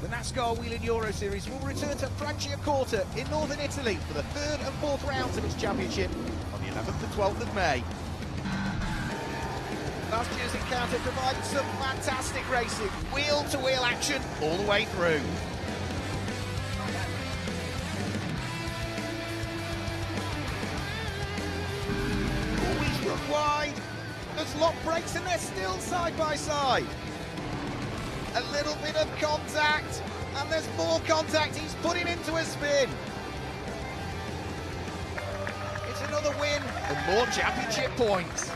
The NASCAR Wheel & Euro Series will return to Franciacorta in northern Italy for the third and fourth rounds of its championship on the 11th and 12th of May. Last year's encounter provided some fantastic racing, wheel-to-wheel action all the way through. Always run wide. There's lock brakes and they're still side by side. A little bit of contact, and there's more contact. He's put him into a spin. It's another win and more championship points.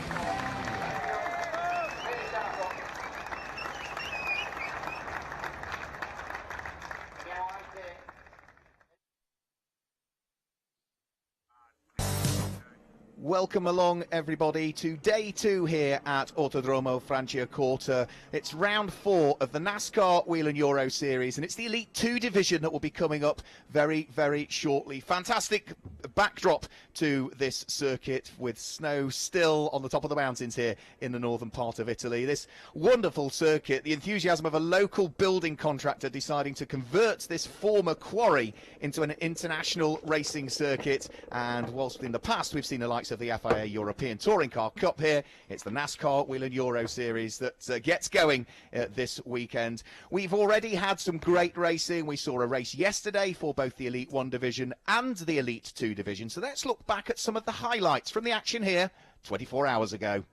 Welcome along, everybody, to day 2 here at Autodromo Franciacorta. It's round 4 of the NASCAR Wheel & Euro Series, and it's the Elite 2 division that will be coming up very, very shortly. Fantastic backdrop to this circuit with snow still on the top of the mountains here in the northern part of Italy. This wonderful circuit, the enthusiasm of a local building contractor deciding to convert this former quarry into an international racing circuit. And whilst in the past we've seen the likes of the FIA European Touring Car Cup here, it's the NASCAR Wheel & Euro Series that gets going this weekend. We've already had some great racing. We saw a race yesterday for both the Elite 1 division and the Elite 2 division. So let's look back at some of the highlights from the action here 24 hours ago.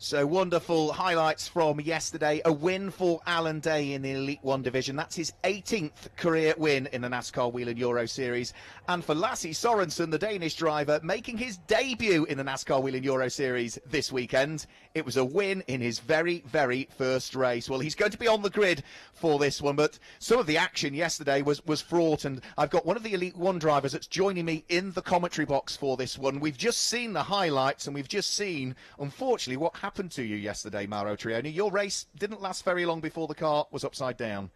So wonderful highlights from yesterday. A win for Alan Day in the Elite 1 division. That's his 18th career win in the NASCAR Wheel & Euro Series. And for Lasse Sorensen, the Danish driver, making his debut in the NASCAR Wheel & Euro Series this weekend. It was a win in his very, very first race. Well, he's going to be on the grid for this one, but some of the action yesterday was fraught. And I've got one of the Elite 1 drivers that's joining me in the commentary box for this one. We've just seen the highlights, and we've just seen, unfortunately, what happened to you yesterday, Mauro Trioni. Your race didn't last very long before the car was upside down.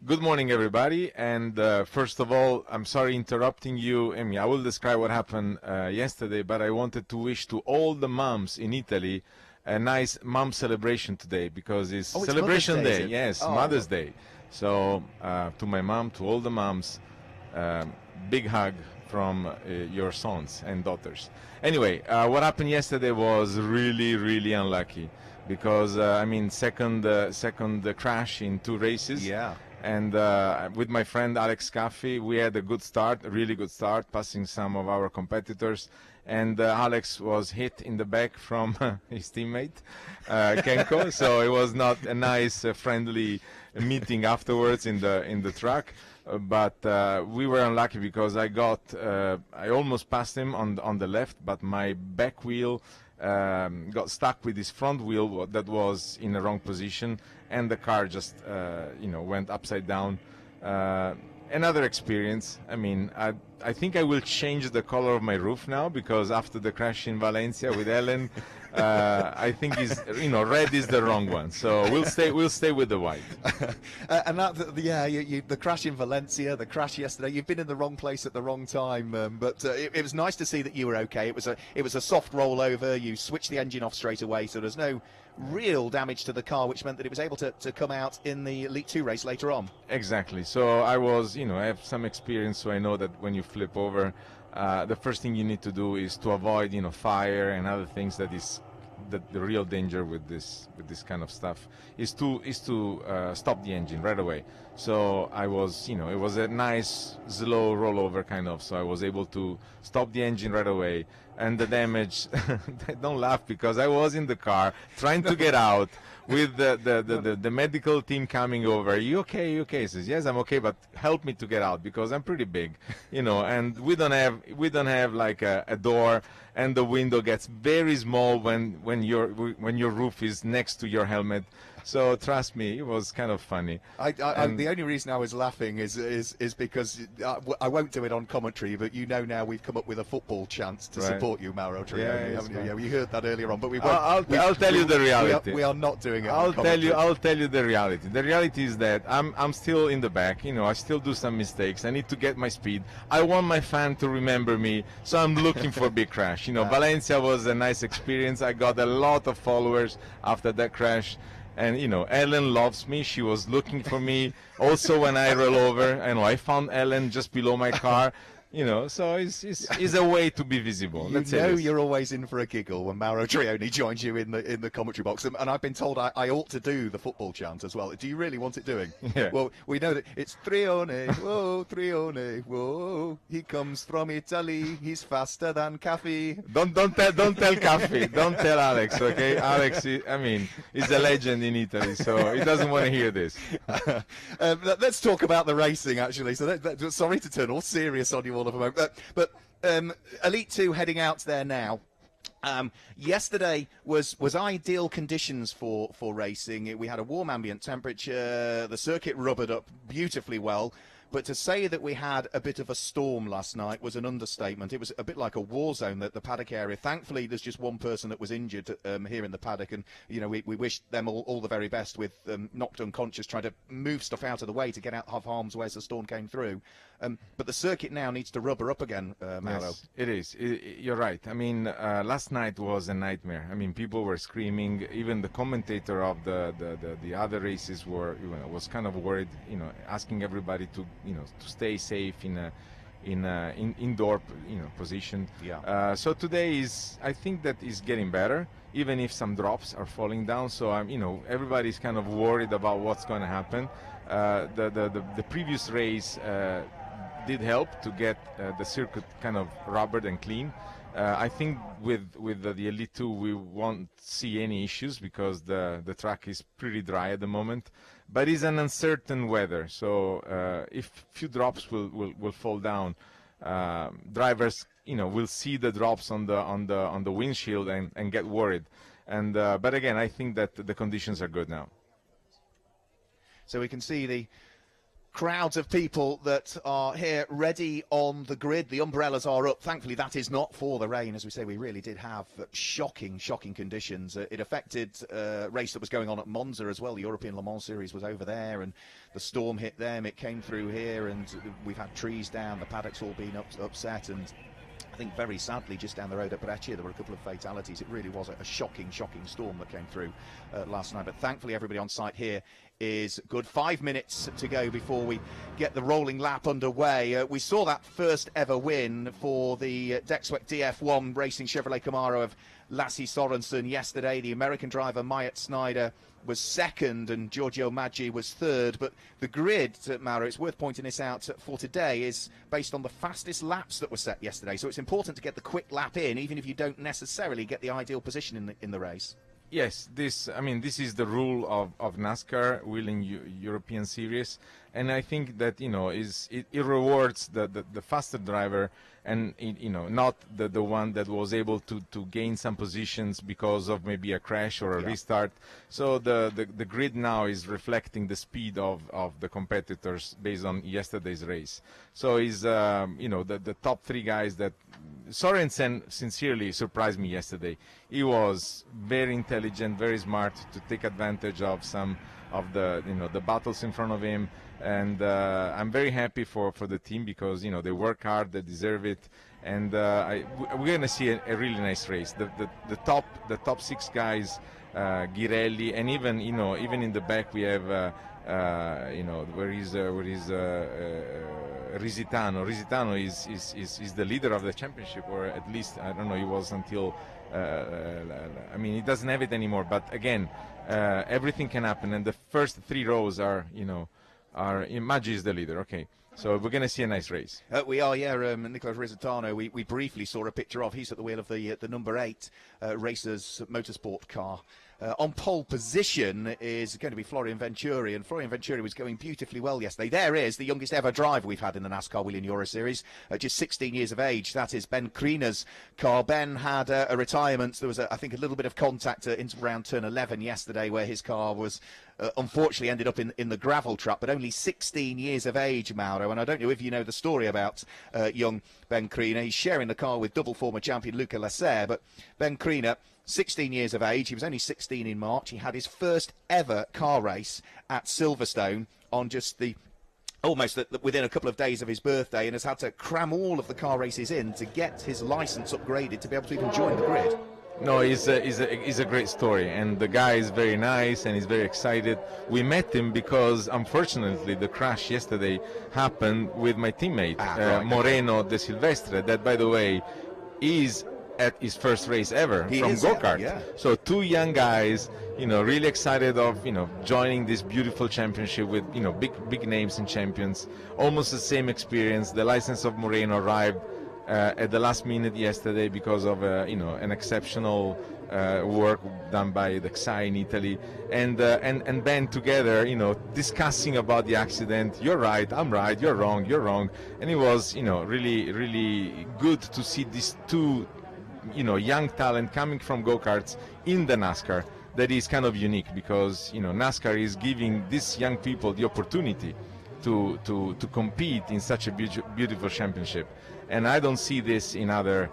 Good morning, everybody. And first of all, I'm sorry interrupting you. I mean, I will describe what happened yesterday, but I wanted to wish to all the moms in Italy a nice mom celebration today, because it's celebration day. Yes, Mother's Day. So to my mom, to all the moms, big hug from your sons and daughters. Anyway, what happened yesterday was really, really unlucky, because I mean, second crash in 2 races. Yeah. And with my friend Alex Caffey, we had a good start, a really good start, passing some of our competitors. And Alex was hit in the back from his teammate, Kenko. So it was not a nice, friendly meeting afterwards in the truck. But we were unlucky because I almost passed him on the left, but my back wheel got stuck with his front wheel that was in the wrong position, and the car just went upside down. Another experience. I mean, I think I will change the color of my roof now, because after the crash in Valencia with Ellen, I think red is the wrong one. So we'll stay with the white. And the crash in Valencia, the crash yesterday. You've been in the wrong place at the wrong time. But it was nice to see that you were okay. It was a soft rollover. You switched the engine off straight away, so there's no real damage to the car, which meant that it was able to come out in the Elite 2 race later on. Exactly. So I have some experience, so I know that when you flip over, the first thing you need to do is to avoid, fire and other things. That is the real danger with this kind of stuff, is to stop the engine right away. So I was, it was a nice slow rollover kind of, so I was able to stop the engine right away. And the damage, don't laugh, because I was in the car trying to get out with the medical team coming over. You okay? You okay? He says, yes, I'm okay, but help me to get out, because I'm pretty big, and we don't have like a door, and the window gets very small when your roof is next to your helmet. So trust me, it was kind of funny. The only reason I was laughing is because I won't do it on commentary, but now we've come up with a football chant to support you, Mauro Trioni, haven't you? Yeah, we heard that earlier on, but we won't. I'll tell you the reality. We are not doing it. I'll tell you the reality. The reality is that I'm still in the back. I still do some mistakes. I need to get my speed. I want my fan to remember me, so I'm looking for a big crash. Valencia was a nice experience. I got a lot of followers after that crash. And Ellen loves me. She was looking for me also when I roll over. I found Ellen just below my car. So it's a way to be visible. You're always in for a giggle when Mauro Trioni joins you in the commentary box, and I've been told I ought to do the football chant as well. Do you really want it doing? Yeah. Well, we know that it's Trioni, whoa, Trioni, whoa. He comes from Italy. He's faster than Caffey. Don't tell Caffey. Don't tell Alex. Okay, Alex. He's a legend in Italy, so he doesn't want to hear this. Let's talk about the racing, actually. So sorry to turn all serious on you all of a moment, but Elite 2 heading out there now. Yesterday was ideal conditions for racing. We had a warm ambient temperature. The circuit rubbered up beautifully well. But to say that we had a bit of a storm last night was an understatement. It was a bit like a war zone, the paddock area. Thankfully, there's just one person that was injured here in the paddock, and we wish them all the very best with knocked unconscious, trying to move stuff out of the way to get out of harm's way as the storm came through. But the circuit now needs to rubber up again, Mauro. Yes, it is. You're right. Last night was a nightmare. People were screaming. Even the commentator of the other races was kind of worried, asking everybody to stay safe in indoor position. Yeah. So today I think that is getting better, even if some drops are falling down. So everybody's kind of worried about what's going to happen. The previous race did help to get the circuit kind of rubbered and clean. I think with the Elite 2 we won't see any issues, because the track is pretty dry at the moment. But it's an uncertain weather, so if few drops will fall down, drivers will see the drops on the windshield and get worried. And but again, I think that the conditions are good now. So we can see the crowds of people that are here ready on the grid. The umbrellas are up. Thankfully, that is not for the rain. As we say, we really did have shocking conditions. It affected a race that was going on at Monza as well. The European Le Mans Series was over there, and the storm hit them. It came through here, and we've had trees down. The paddock's all been upset, and I think very sadly just down the road at Brescia there were a couple of fatalities. It really was a shocking storm that came through last night. But thankfully everybody on site here is good. 5 minutes to go before we get the rolling lap underway. We saw that first ever win for the Dexwek DF1 Racing Chevrolet Camaro of Lasse Sorensen yesterday. The American driver Myatt Snyder was second and Giorgio Maggi was third. But the grid, Mauro, it's worth pointing this out for today, is based on the fastest laps that were set yesterday. So it's important to get the quick lap in, even if you don't necessarily get the ideal position in the race. Yes, this is the rule of NASCAR, Wheeling European Series. and I think that it rewards the faster driver, and not the one that was able to gain some positions because of maybe a crash or a restart. So the grid now is reflecting the speed of the competitors based on yesterday's race. So is the top three guys that Sorensen sincerely surprised me yesterday. He was very intelligent, very smart to take advantage of some of the battles in front of him, and I'm very happy for the team, because they work hard, they deserve it, and we're gonna see a really nice race. The top six guys, Ghirelli, and even in the back we have where is Risitano. Risitano is the leader of the championship, or at least I don't know, he was until I mean, he doesn't have it anymore, but again, everything can happen, and the first three rows are Maggi is the leader. Okay, so we're going to see a nice race. We are, yeah. Nicolas Risitano, we briefly saw a picture of. He's at the wheel of the number 8 Racers Motorsport car. On pole position is going to be Florian Venturi, and Florian Venturi was going beautifully well yesterday. There is the youngest ever driver we've had in the NASCAR Wheel and Euro Series, just 16 years of age. That is Ben Creanor's car. Ben had a retirement. There was, I think, a little bit of contact into around turn 11 yesterday, where his car was unfortunately ended up in the gravel trap, but only 16 years of age, Mauro. And I don't know if you know the story about young Ben Creanor. He's sharing the car with double former champion Luca Lasser, but Ben Creanor, 16 years of age. He was only 16 in March. He had his first ever car race at Silverstone on just almost within a couple of days of his birthday, and has had to cram all of the car races in to get his license upgraded to be able to even join the grid. No, he's a great story, and the guy is very nice and he's very excited. We met him because, unfortunately, the crash yesterday happened with my teammate, Moreno de Silvestre, that, by the way, is at his first race ever from go-kart. Yeah. So two young guys, really excited of, joining this beautiful championship with, big names and champions. Almost the same experience. The license of Moreno arrived at the last minute yesterday because of, an exceptional work done by the XAI in Italy, and Ben together, discussing about the accident. You're right, I'm right, you're wrong, and it was, really, really good to see these two young talent coming from go-karts in the NASCAR. That is kind of unique, because NASCAR is giving these young people the opportunity to compete in such a beautiful championship, and I don't see this in other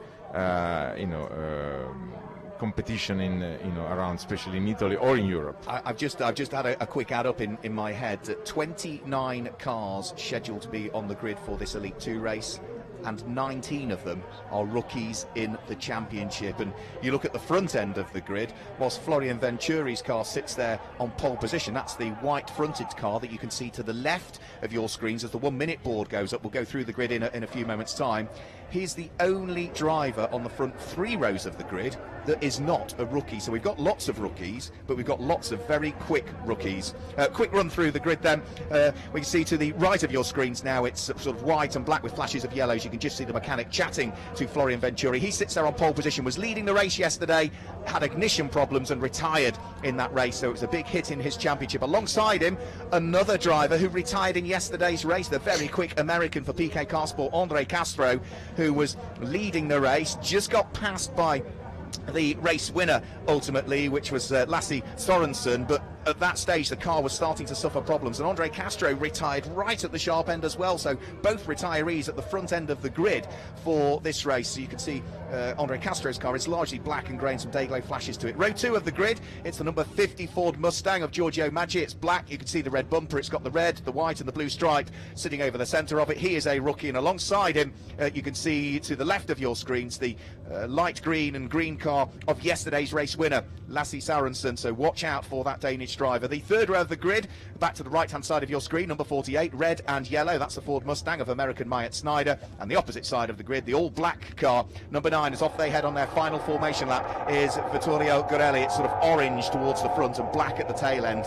competition in around, especially in Italy or in Europe. I've just had a quick add up in my head. 29 cars scheduled to be on the grid for this Elite 2 race, and 19 of them are rookies in the championship. And you look at the front end of the grid, whilst Florian Venturi's car sits there on pole position. That's the white fronted car that you can see to the left of your screens as the 1 minute board goes up. We'll go through the grid in a few moments time. He's the only driver on the front 3 rows of the grid that is not a rookie. So we've got lots of rookies, but we've got lots of very quick rookies. Quick run through the grid then. We can see to the right of your screens now, it's sort of white and black with flashes of yellows. You can just see the mechanic chatting to Florian Venturi. He sits there on pole position, was leading the race yesterday, had ignition problems and retired in that race. So it was a big hit in his championship. Alongside him, another driver who retired in yesterday's race, the very quick American for PK Carsport, Andre Castro, who was leading the race, just got passed by the race winner ultimately, which was Lasse Sorensen, but at that stage the car was starting to suffer problems, and Andre Castro retired right at the sharp end as well. So both retirees at the front end of the grid for this race. So you can see Andre Castro's car is largely black and grey and some day glow flashes to it. Row 2 of the grid, it's the number 50 Ford Mustang of Giorgio Maggi. It's black, you can see the red bumper, it's got the red, the white and the blue stripe sitting over the centre of it. He is a rookie, and alongside him you can see to the left of your screens the light green and green car of yesterday's race winner, Lasse Sorensen. So watch out for that Danish driver. The third row of the grid, back to the right hand side of your screen, number 48, red and yellow, that's the Ford Mustang of American Myatt Snyder. And the opposite side of the grid, the all black car, number 9, as off they head on their final formation lap, is Vittorio Gorelli. It's sort of orange towards the front and black at the tail end,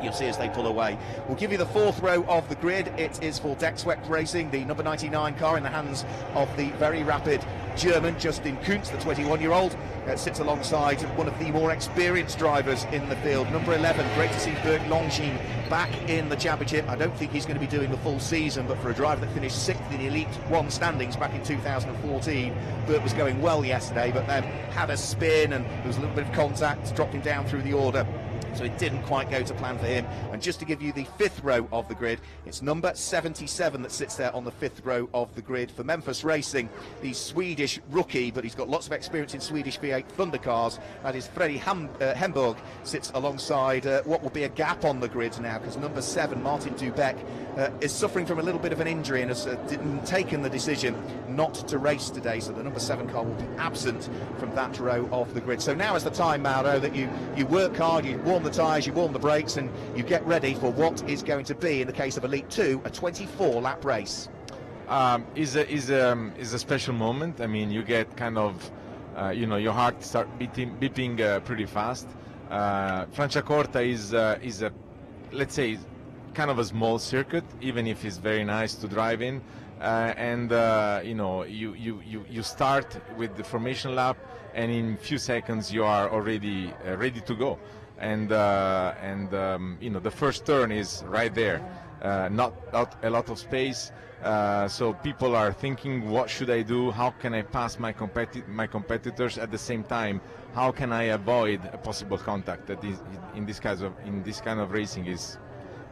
you'll see as they pull away. We'll give you the 4th row of the grid. It is for Deck Swept Racing, the number 99 car in the hands of the very rapid German Justin Kuntz, the 21-year-old, sits alongside one of the more experienced drivers in the field, number 11. Great to see Bert Longines back in the championship. I don't think he's going to be doing the full season, but for a driver that finished 6th in the Elite 1 standings back in 2014, Bert was going well yesterday, but then had a spin and there was a little bit of contact, dropped him down through the order. So it didn't quite go to plan for him. And just to give you the 5th row of the grid, it's number 77 that sits there on the 5th row of the grid for Memphis Racing. The Swedish rookie, but he's got lots of experience in Swedish V8 Thunder cars. That is Freddie Hemburg, sits alongside what will be a gap on the grid now, because number 7, Martin Dubeck, is suffering from a little bit of an injury and has taken the decision not to race today. So the number 7 car will be absent from that row of the grid. So now is the time, Mauro, that you work hard, you warm the tyres, you warm the brakes, and you get ready for what is going to be, in the case of Elite 2, a 24-lap race. Is a special moment. I mean, you get kind of, your heart start beeping pretty fast. Franciacorta is a, let's say, kind of a small circuit, even if it's very nice to drive in. You start with the formation lap, and in a few seconds you are already ready to go. And the first turn is right there, not a lot of space, so people are thinking, what should I do, how can I pass my competitors, at the same time how can I avoid a possible contact that is, in this kind of racing, is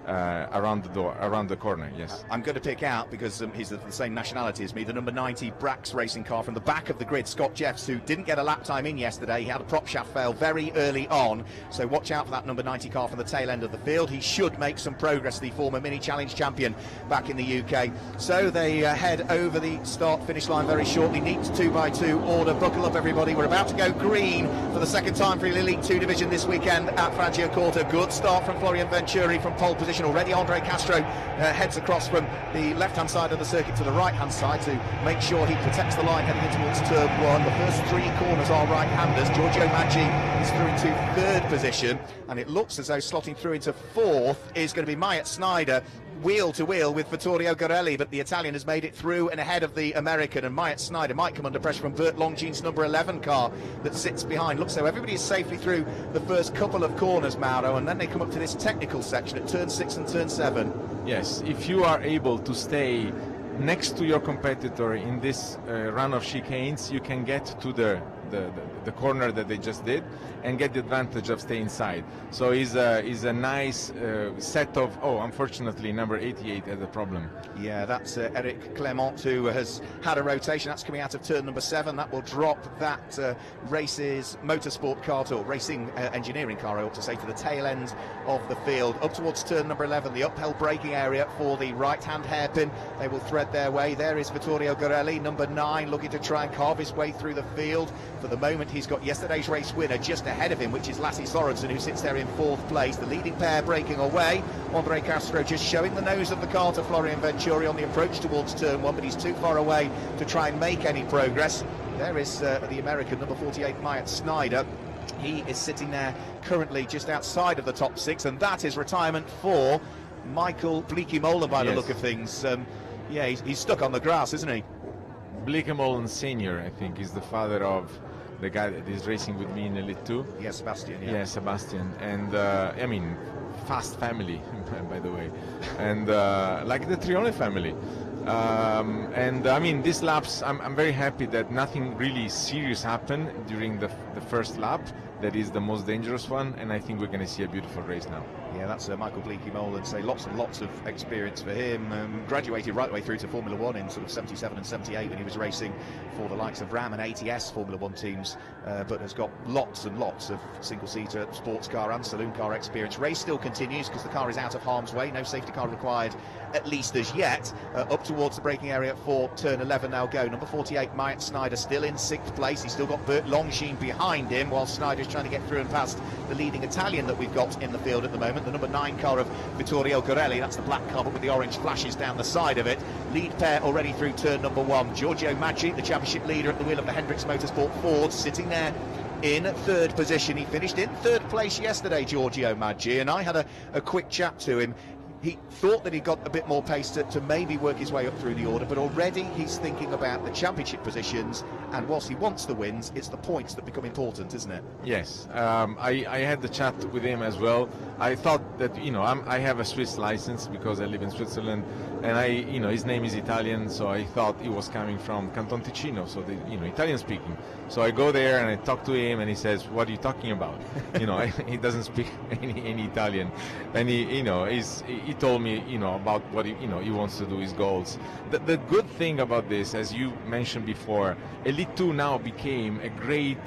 around the corner. Yes, I'm going to pick out, because he's the same nationality as me, the number 90 Brax racing car from the back of the grid, Scott Jeffs, who didn't get a lap time in yesterday. He had a prop shaft fail very early on, so watch out for that number 90 car from the tail end of the field. He should make some progress, the former mini challenge champion back in the UK. So they head over the start finish line very shortly. Neat 2x2 order. Buckle up, everybody, we're about to go green for the second time for the Elite 2 division this weekend at Franciacorta. Good start from Florian Venturi from pole position. Already Andre Castro heads across from the left-hand side of the circuit to the right-hand side to make sure he protects the line heading in towards turn 1. The first 3 corners are right-handers. Giorgio Maggi is through into 3rd position, and it looks as though slotting through into 4th is going to be Myatt Snyder, wheel to wheel with Vittorio Gorelli, but the Italian has made it through and ahead of the American, and Myatt Snyder might come under pressure from Bert Longines' number 11 car that sits behind. Looks so everybody is safely through the first couple of corners, Mauro, and then they come up to this technical section at turn 6 and turn 7. Yes, if you are able to stay next to your competitor in this run of chicanes, you can get to the corner that they just did and get the advantage of staying inside. So is a nice set of, unfortunately number 88 had a problem. Yeah, that's Eric Clement, who has had a rotation. That's coming out of turn number 7. That will drop that races motorsport car, or racing engineering car, I ought to say, to the tail end of the field. Up towards turn number 11, the uphill braking area for the right-hand hairpin. They will thread their way. There is Vittorio Gorelli, number 9, looking to try and carve his way through the field. For the moment, he's got yesterday's race winner just ahead of him, which is Lassie Sorensen, who sits there in 4th place. The leading pair breaking away. Andre Castro just showing the nose of the car to Florian Venturi on the approach towards turn 1, but he's too far away to try and make any progress. There is the American, number 48, Myatt Snyder. He is sitting there currently just outside of the top 6, and that is retirement for Michael Bleekemolen by the look of things. Yeah, he's stuck on the grass, isn't he? Bleekemolen Senior, I think, is the father of the guy that is racing with me in Elite 2. Yes, Sebastian. Yeah, Sebastian. And I mean, fast family, by the way, and like the Trione family. And I mean, these laps, I'm very happy that nothing really serious happened during the first lap. That is the most dangerous one, and I think we're going to see a beautiful race now. Yeah, that's Michael Bleekemolen. So lots and lots of experience for him. Graduated right the way through to Formula 1 in sort of 77 and 78 when he was racing for the likes of Ram and ATS Formula 1 teams, but has got lots and lots of single-seater sports car and saloon car experience. Race still continues because the car is out of harm's way. No safety car required, at least as yet. Up towards the braking area for turn 11 they'll go. Number 48, Myatt Snyder, still in 6th place. He's still got Bert Longines behind him, while Snyder's trying to get through and past the leading Italian that we've got in the field at the moment, the number 9 car of Vittorio Gorelli. That's the black car but with the orange flashes down the side of it. Lead pair already through turn number 1. Giorgio Maggi, the championship leader at the wheel of the Hendricks Motorsport Ford, sitting there in 3rd position. He finished in 3rd place yesterday, Giorgio Maggi, and I had a quick chat to him. he thought that he got a bit more pace to maybe work his way up through the order, but already he's thinking about the championship positions, and whilst he wants the wins, it's the points that become important, isn't it? Yes, I had the chat with him as well. I thought that, I have a Swiss license because I live in Switzerland, and his name is Italian, so I thought he was coming from Canton Ticino, so Italian speaking. So I go there and I talk to him, and he says, "What are you talking about?" He doesn't speak any Italian, and he told me, about what he wants to do, his goals. The good thing about this, as you mentioned before, Elite 2 now became a great,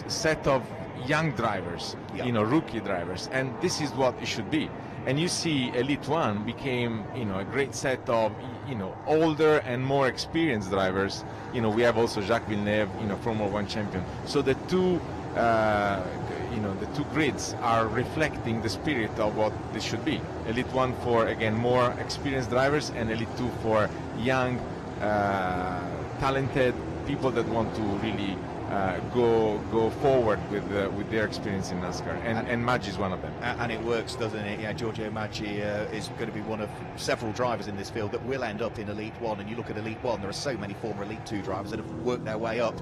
set of young drivers, rookie drivers, and this is what it should be. And you see, Elite 1 became, a great set of, older and more experienced drivers. We have also Jacques Villeneuve, Formula 1 champion. So the two grids are reflecting the spirit of what this should be. Elite 1 for, again, more experienced drivers, and Elite 2 for young, talented people that want to really go forward with their experience in NASCAR, and Maggi is one of them. And it works, doesn't it? Yeah, Giorgio Maggi is going to be one of several drivers in this field that will end up in Elite 1. And you look at Elite 1, there are so many former Elite 2 drivers that have worked their way up.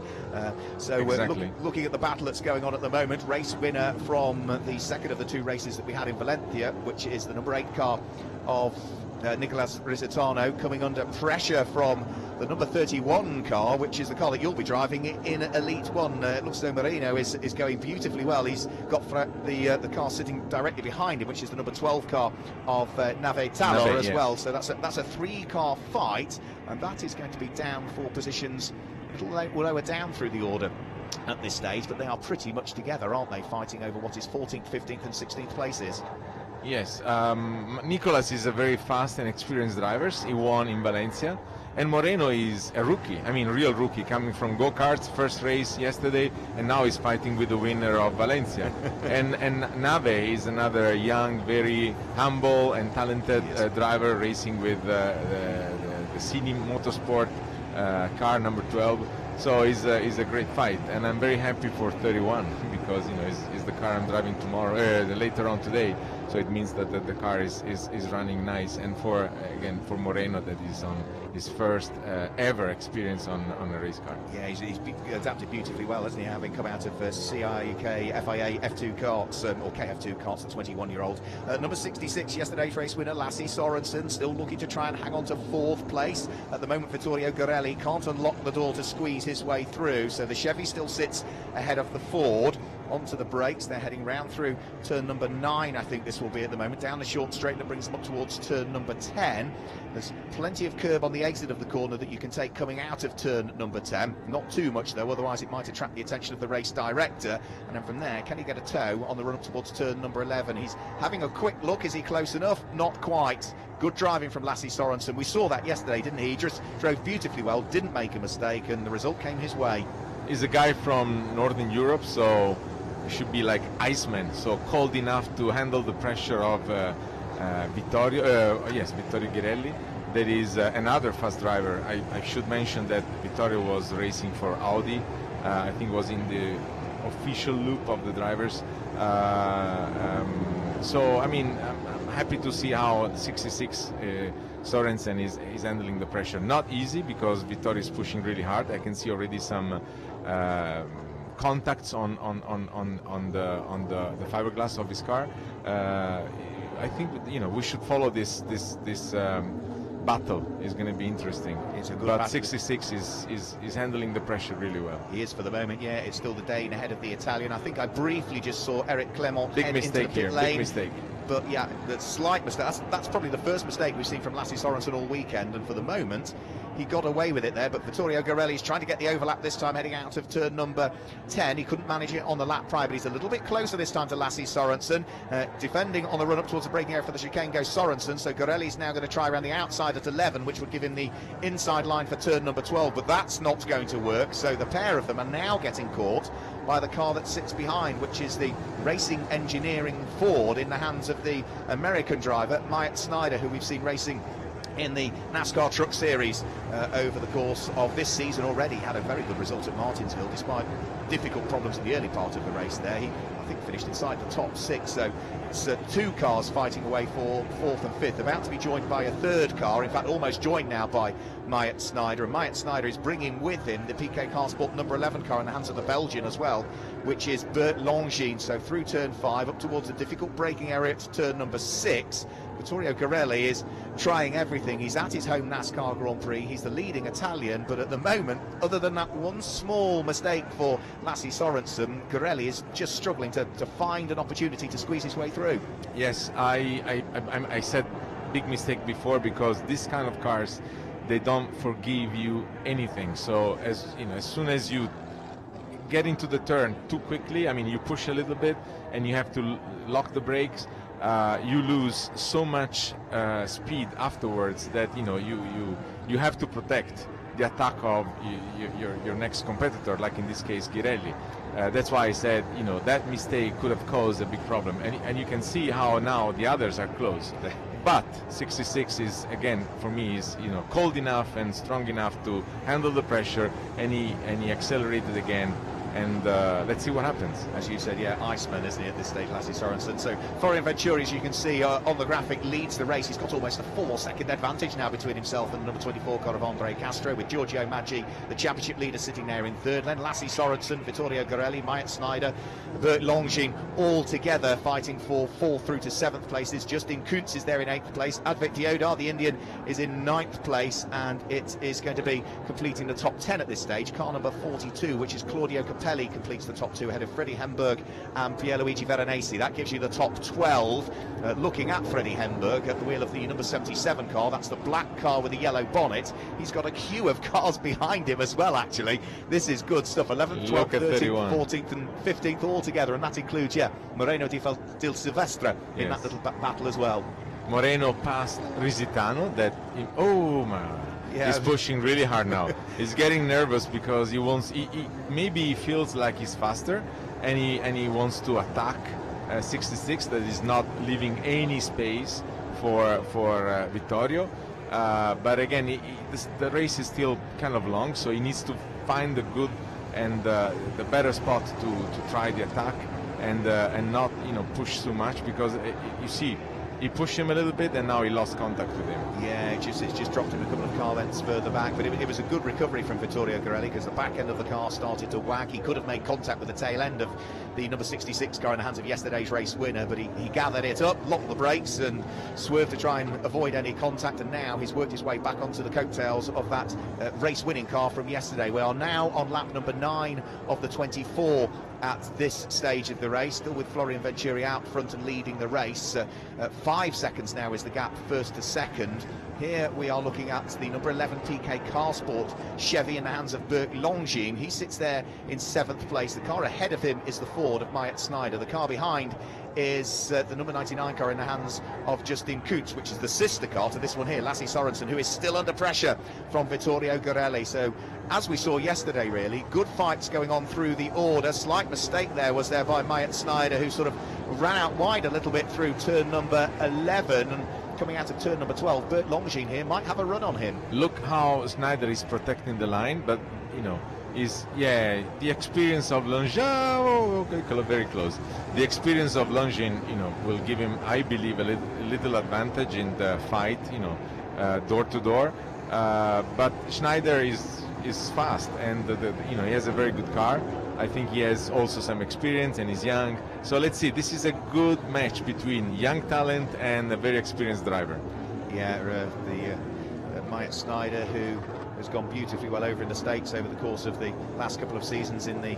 Exactly. Looking at the battle that's going on at the moment, race winner from the second of the two races that we had in Valencia, which is the number 8 car of Nicolas Risitano, coming under pressure from the number 31 car, which is the car that you'll be driving in Elite 1. It looks as though Marino is going beautifully well. He's got the car sitting directly behind him, which is the number 12 car of Nave Talor as well. So that's a 3-car fight, and that is going to be down 4 positions, a little lower down through the order at this stage, but they are pretty much together, aren't they, fighting over what is 14th, 15th and 16th places. Yes, Nicolas is a very fast and experienced driver. He won in Valencia. And Moreno is a rookie, real rookie, coming from go-karts, first race yesterday, and now he's fighting with the winner of Valencia. and Nave is another young, very humble and talented driver, racing with the CD Motorsport car number 12. So it's a great fight, and I'm very happy for 31 because it's the car I'm driving tomorrow, later on today. So it means that the car is running nice, and for Moreno, that is on his first ever experience on a race car. Yeah, he's adapted beautifully well, hasn't he? Having come out of CIK FIA F2 karts, or KF2 karts, the 21-year-old. Number 66, yesterday's race winner, Lasse Sorensen, still looking to try and hang on to 4th place. At the moment, Vittorio Gorelli can't unlock the door to squeeze his way through, so the Chevy still sits ahead of the Ford. Onto the brakes, they're heading round through turn number 9, I think this will be at the moment, down the short straight that brings them up towards turn number 10. There's plenty of curb on the exit of the corner that you can take coming out of turn number 10. Not too much though, otherwise it might attract the attention of the race director. And then from there, can he get a tow on the run up towards turn number 11? He's having a quick look. Is he close enough? Not quite. Good driving from Lasse Sorensen. We saw that yesterday, didn't he? He just drove beautifully well, didn't make a mistake, and the result came his way. He's a guy from Northern Europe, so should be like Iceman, so cold enough to handle the pressure of Vittorio Ghirelli. That is another fast driver. I should mention that Vittorio was racing for Audi. I think was in the official loop of the drivers. So I'm happy to see how 66 Sorensen is handling the pressure. Not easy because Vittorio is pushing really hard. I can see already some contacts on the fiberglass of his car. I think we should follow this battle. Is going to be interesting. It's a good but battle. 66 is handling the pressure really well. He is for the moment. Yeah, it's still the Dane ahead of the Italian. I think I briefly just saw Eric Clement Big head mistake into the pit here. lane. Big mistake. But yeah, the slight mistake. That's probably the first mistake we've seen from Lasse Sorensen all weekend, and for the moment he got away with it there. But Vittorio Ghirelli is trying to get the overlap this time, heading out of turn number 10. He couldn't manage it on the lap prior, but he's a little bit closer this time to Lasse Sorensen. Defending on the run up towards the braking area for the chicane goes Sorensen, so Ghirelli's now going to try around the outside at 11, which would give him the inside line for turn number 12, but that's not going to work. So the pair of them are now getting caught by the car that sits behind, which is the Racing Engineering Ford in the hands of the American driver Myatt Snyder, who we've seen racing in the NASCAR Truck Series over the course of this season already. Had a very good result at Martinsville despite difficult problems in the early part of the race there. I think finished inside the top 6. So it's 2 cars fighting away for 4th and 5th, about to be joined by a 3rd car, in fact almost joined now by Myatt Snyder, and Myatt Snyder is bringing with him the PK Car Sport number 11 car in the hands of the Belgian as well, which is Bert Longines. So through turn 5 up towards a difficult braking area to turn number 6, Vittorio Garelli is trying everything. He's at his home NASCAR Grand Prix, he's the leading Italian, but at the moment, other than that one small mistake for Lasse Sorensen, Garelli is just struggling to find an opportunity to squeeze his way through. Yes, I said big mistake before, because this kind of cars, they don't forgive you anything. So as you know, as soon as you get into the turn too quickly, I mean, you push a little bit and you have to lock the brakes, you lose so much speed afterwards that you have to protect the attack of your next competitor, like in this case Girelli. That's why I said, that mistake could have caused a big problem, and you can see how now the others are close. But 66 is, again, for me, is cold enough and strong enough to handle the pressure, and he accelerated again. And let's see what happens. As you said, yeah, Iceman, isn't he, at this stage, Lasse Sorensen. So Florian Venturi, as you can see on the graphic, leads the race. He's got almost a 4-second advantage now between himself and the number 24 car of Andre Castro, with Giorgio Maggi, the championship leader, sitting there in 3rd. Then Lasse Sorensen, Vittorio Garelli, Myatt Snyder, Bert Longines, all together fighting for 4th through to 7th places. Justin Kuntz is there in 8th place. Advik Deodar, the Indian, is in 9th place, and it is going to be completing the top 10 at this stage. Car number 42, which is Claudio Capelli, completes the top 2 ahead of Freddie Hemberg and Pierluigi Veronesi. That gives you the top 12. Looking at Freddie Hemberg at the wheel of the number 77 car, that's the black car with the yellow bonnet. He's got a queue of cars behind him as well, actually. This is good stuff. 11th, 12th, 13th, 14th and 15th all together, and that includes, Moreno di Silvestre in that little battle as well. Moreno passed Risitano, oh man. Yeah. He's pushing really hard now. He's getting nervous because he wants. Maybe he feels like he's faster, and he wants to attack 66. That is not leaving any space for Vittorio. But again, the race is still kind of long, so he needs to find the good and the better spot to try the attack and not push too much, because you see. He pushed him a little bit, and now he lost contact with him. Yeah, it's just dropped him a couple of car lengths further back, but it was a good recovery from Vittorio Garelli, because the back end of the car started to wag. He could have made contact with the tail end of the number 66 car in the hands of yesterday's race winner, but he gathered it up, locked the brakes and swerved to try and avoid any contact, and now he's worked his way back onto the coattails of that race-winning car from yesterday. We are now on lap number 9 of the 24 at this stage of the race, still with Florian Venturi out front and leading the race. 5 seconds now is the gap, 1st to 2nd. Here we are looking at the number 11 PK Car Sport Chevy in the hands of Bert Longines. He sits there in 7th place. The car ahead of him is the Ford of Myatt Snyder. The car behind is the number 99 car in the hands of Justin Kuntz, which is the sister car to this one here, Lasse Sorensen, who is still under pressure from Vittorio Garelli. So, as we saw yesterday, really, good fights going on through the order. Slight mistake was there by Myatt Snyder, who sort of ran out wide a little bit through turn number 11, and coming out of turn number 12, Bert Longines here might have a run on him. Look how Snyder is protecting the line, but the experience of Longines, very close. The experience of Longines, will give him, I believe, a little advantage in the fight, door to door. But Schneider is fast, and he has a very good car. I think he has also some experience and he's young. So let's see. This is a good match between young talent and a very experienced driver. Yeah, Myatt Snyder, who has gone beautifully well over in the States over the course of the last couple of seasons in the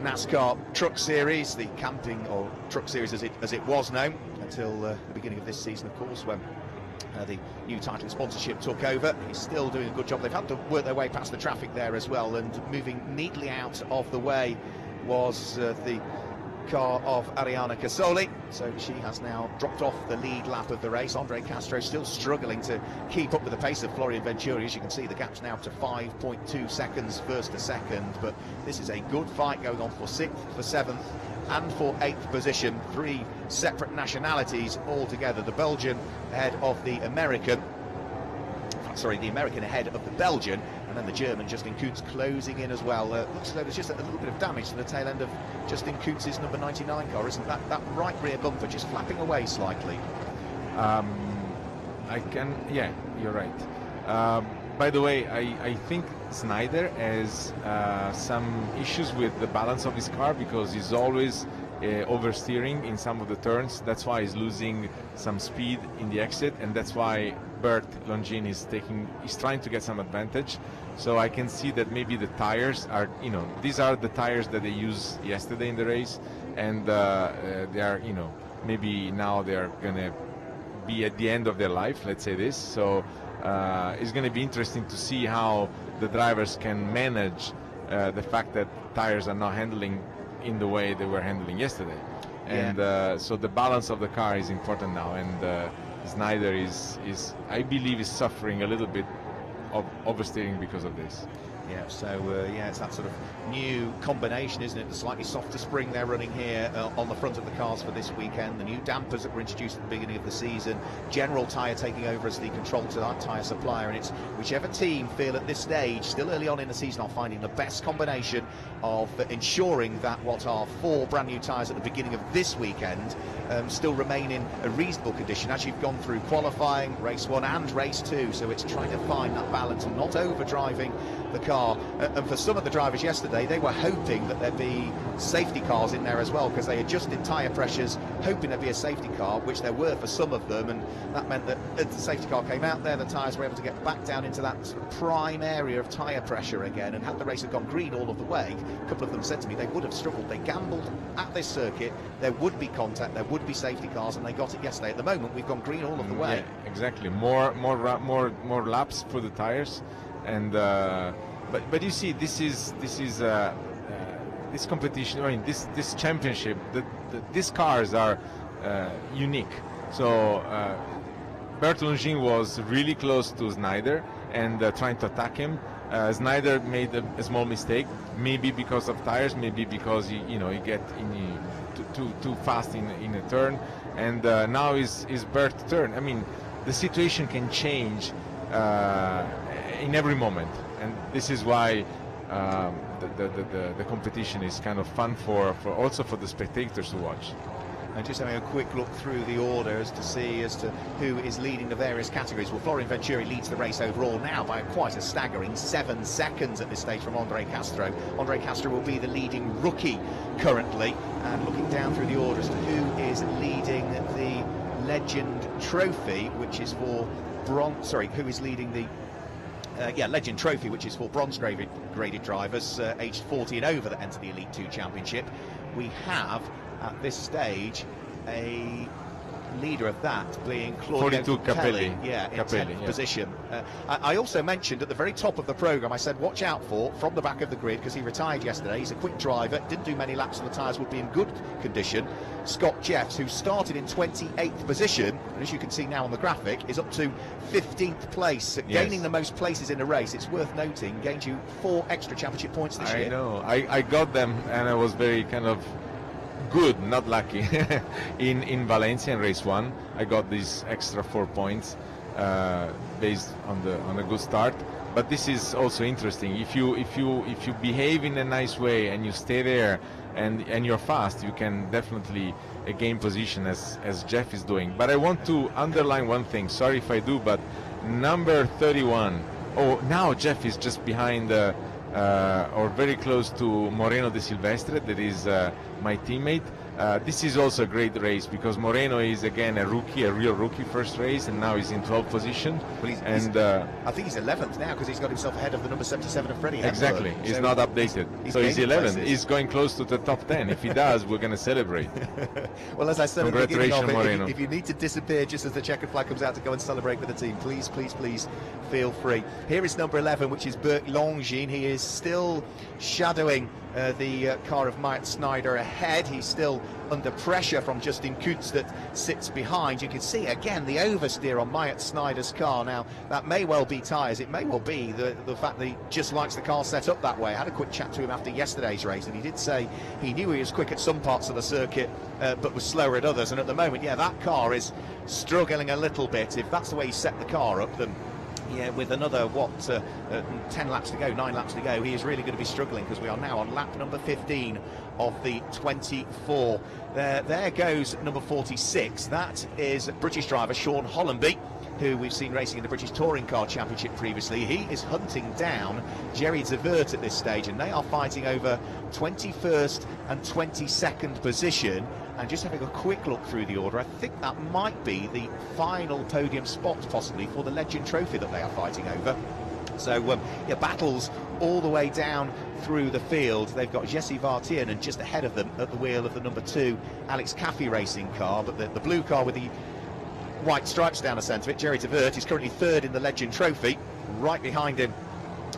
NASCAR Truck Series, the camping or Truck Series as it was known until the beginning of this season, of course, when the new title sponsorship took over. He's still doing a good job. They've had to work their way past the traffic there as well, and moving neatly out of the way was the car of Arianna Casoli. So she has now dropped off the lead lap of the race. Andre Castro still struggling to keep up with the pace of Florian Venturi. As you can see, the gap's now to 5.2 seconds, 1st to 2nd. But this is a good fight going on for 6th, for 7th and for 8th position. 3 separate nationalities altogether. The Belgian ahead of the American. sorry, the American ahead of the Belgian, and then the German Justin Kuntz closing in as well. Looks as though there's just a little bit of damage to the tail end of Justin Kuntz's number 99 car, isn't that? That right rear bumper just flapping away slightly. Yeah, you're right. By the way, I think Snyder has some issues with the balance of his car because he's always oversteering in some of the turns. That's why he's losing some speed in the exit, and that's why Bert Longin is trying to get some advantage. So I can see that maybe the tires are, these are the tires that they used yesterday in the race, and they are, maybe now they're gonna be at the end of their life, let's say this. So it's going to be interesting to see how the drivers can manage the fact that tires are not handling in the way they were handling yesterday. And so the balance of the car is important now, and Snyder is I believe is suffering a little bit of oversteering because of this. Yeah, so it's that sort of new combination, isn't it? The slightly softer spring they're running here on the front of the cars for this weekend, the new dampers that were introduced at the beginning of the season, General Tyre taking over as the control tyre supplier, and it's whichever team feel at this stage, still early on in the season, are finding the best combination of ensuring that what are 4 brand new tyres at the beginning of this weekend still remain in a reasonable condition as you've gone through qualifying, race 1 and race 2. So it's trying to find that balance and not overdriving the car. And for some of the drivers yesterday, they were hoping that there'd be safety cars in there as well, because they adjusted tyre pressures hoping there'd be a safety car, which there were for some of them, and that meant that as the safety car came out there, the tyres were able to get back down into that sort of prime area of tyre pressure again. And had the race had gone green all of the way, a couple of them said to me they would have struggled. They gambled at this circuit, there would be contact, there would be safety cars, and they got it yesterday. At the moment, we've gone green all of the way. Yeah, exactly. More laps for the tires, and but you see, this competition. I mean, this championship. These cars are unique. So Bert Longin was really close to Snyder and trying to attack him. Snyder made a small mistake, maybe because of tires, maybe because he get too fast in a turn, and now is Bert's turn. I mean, the situation can change in every moment, and this is why the competition is kind of fun for also for the spectators to watch. And just having a quick look through the orders to see as to who is leading the various categories. Well, Florian Venturi leads the race overall now by quite a staggering 7 seconds at this stage from Andre Castro. Andre Castro will be the leading rookie currently. And looking down through the orders to who is leading the Legend Trophy, which is for bronze. Sorry, who is leading the Legend Trophy, which is for bronze-graded drivers aged 40 and over that enter the Elite 2 Championship. We have at this stage a leader of that being Claudio Capelli, in 10th position. I also mentioned at the very top of the programme, I said watch out for from the back of the grid, because he retired yesterday. He's a quick driver, didn't do many laps and the tyres would be in good condition. Scott Jeffs, who started in 28th position, and as you can see now on the graphic, is up to 15th place, gaining the most places in a race. It's worth noting, gained you 4 extra championship points this year. I know, I got them, and I was very kind of good, not lucky. in Valencia in race 1, I got these extra 4 points based on a good start. But this is also interesting. If you behave in a nice way and you stay there and you're fast, you can definitely gain position as Jeff is doing. But I want to underline one thing. Sorry if I do, but number 31. Oh, now Jeff is just behind or very close to Moreno de Silvestre, that is my teammate. This is also a great race because Moreno is again a rookie, a real rookie, first race, and now he's in 12th position. Well, I think he's 11th now because he's got himself ahead of the number 77 of Freddie Hepburn. Exactly, he's not updated. So he's 11th. He's going close to the top 10. If he does, we're going to celebrate. Well, as I said at the beginning of Moreno. it, if you need to disappear just as the checkered flag comes out to go and celebrate with the team, please feel free. Here is number 11, which is Bert Longin. He is still shadowing the car of Mike Snyder ahead. He's still under pressure from Justin Kuntz that sits behind. You can see again the oversteer on Myatt Snyder's car. Now that may well be tyres, it may well be the fact that he just likes the car set up that way. I had a quick chat to him after yesterday's race and he did say he knew he was quick at some parts of the circuit but was slower at others, and at the moment that car is struggling a little bit. If that's the way he set the car up, then Yeah, with another, 10 laps to go, 9 laps to go, he is really going to be struggling, because we are now on lap number 15 of the 24. There goes number 46. That is British driver Sean Hollenby, who we've seen racing in the British Touring Car Championship previously. He is hunting down Jerry Zavert at this stage, and they are fighting over 21st and 22nd position. And just having a quick look through the order, I think that might be the final podium spot, possibly, for the Legend Trophy that they are fighting over. So, yeah, battles all the way down through the field. They've got Jesse Vartian, and just ahead of them at the wheel of the number 2 Alex Caffey racing car, but the blue car with the white stripes down the centre of it, Jerry Zavert, is currently 3rd in the Legend Trophy. Right behind him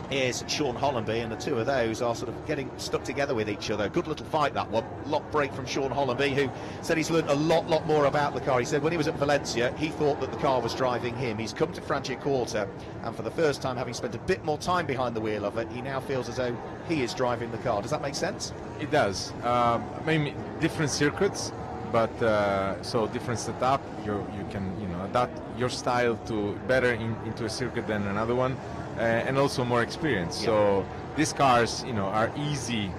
is Sean Hollenby, and the two of those are sort of getting stuck together with each other. Good little fight, that one. Lot break from Sean Hollenby, who said he's learned a lot more about the car. He said when he was at Valencia, he thought that the car was driving him. He's come to Franciacorta, and for the first time, having spent a bit more time behind the wheel of it, he now feels as though he is driving the car. Does that make sense? It does. Maybe different circuits, but so different setup. You can adapt your style to better into a circuit than another one. And also more experience. Yeah. So these cars, are easy.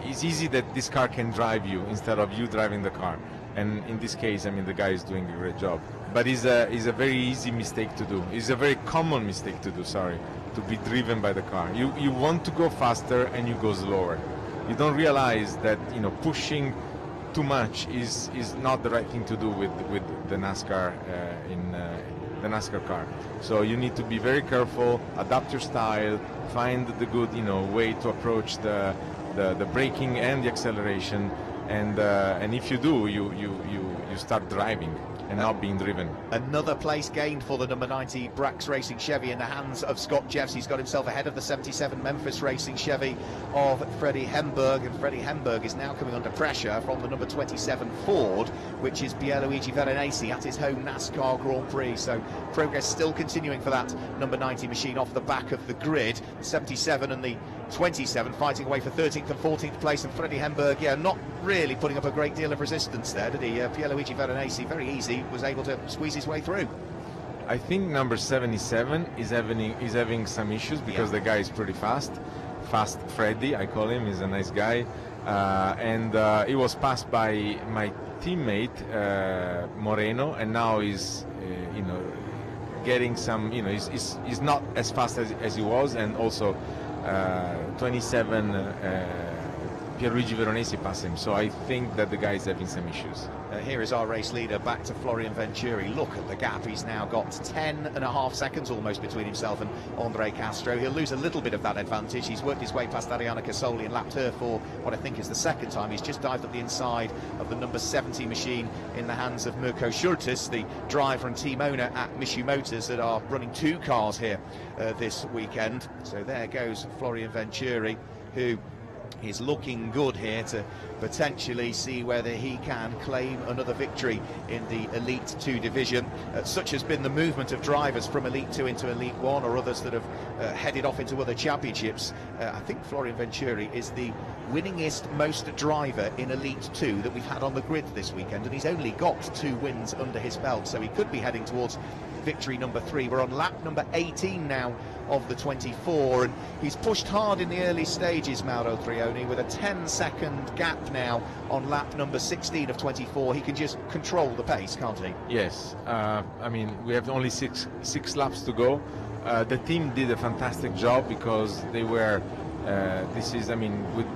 It's easy that this car can drive you instead of you driving the car. And in this case, I mean, the guy is doing a great job. But it's a very easy mistake to do. It's a very common mistake to do. Sorry, to be driven by the car. You want to go faster and you go slower. You don't realize that pushing too much is not the right thing to do with the NASCAR the NASCAR car. So you need to be very careful, adapt your style, find the good way to approach the braking and the acceleration, and if you do, you start driving and not being driven. Another place gained for the number 90 Brax Racing Chevy in the hands of Scott Jeffs. He's got himself ahead of the 77 Memphis Racing Chevy of Freddie Hemberg, and Freddie Hemberg is now coming under pressure from the number 27 Ford, which is Pierluigi Veronesi at his home NASCAR Grand Prix. So progress still continuing for that number 90 machine off the back of the grid. The 77 and the 27 fighting away for 13th and 14th place, and Freddie Hemberg, yeah, not really putting up a great deal of resistance there, did he? Pierluigi Veronesi, very easy, was able to squeeze his way through. I think number 77 is having some issues because the guy is pretty fast. Fast Freddy, I call him. He's a nice guy, and he was passed by my teammate Moreno, and now he's getting some. He's not as fast as he was, and also 27 Pierluigi Veronesi passed him, so I think that the guy is having some issues. Here is our race leader back to Florian Venturi. Look at the gap. He's now got 10.5 seconds almost between himself and Andre Castro. He'll lose a little bit of that advantage. He's worked his way past Ariana Casoli and lapped her for what I think is the second time. He's just dived up the inside of the number 70 machine in the hands of Mirko Schurtis, the driver and team owner at Mishu Motors, that are running 2 cars here this weekend. So there goes Florian Venturi, who is looking good here to potentially see whether he can claim another victory in the Elite 2 division. Such has been the movement of drivers from Elite 2 into Elite 1, or others that have headed off into other championships. I think Florian Venturi is the winningest most driver in Elite 2 that we've had on the grid this weekend, and he's only got 2 wins under his belt, so he could be heading towards victory number 3. We're on lap number 18 now of the 24, and he's pushed hard in the early stages, Mauro Trioni, with a 10-second gap now on lap number 16 of 24. He can just control the pace, can't he? Yes. I mean, we have only six laps to go. The team did a fantastic job because they were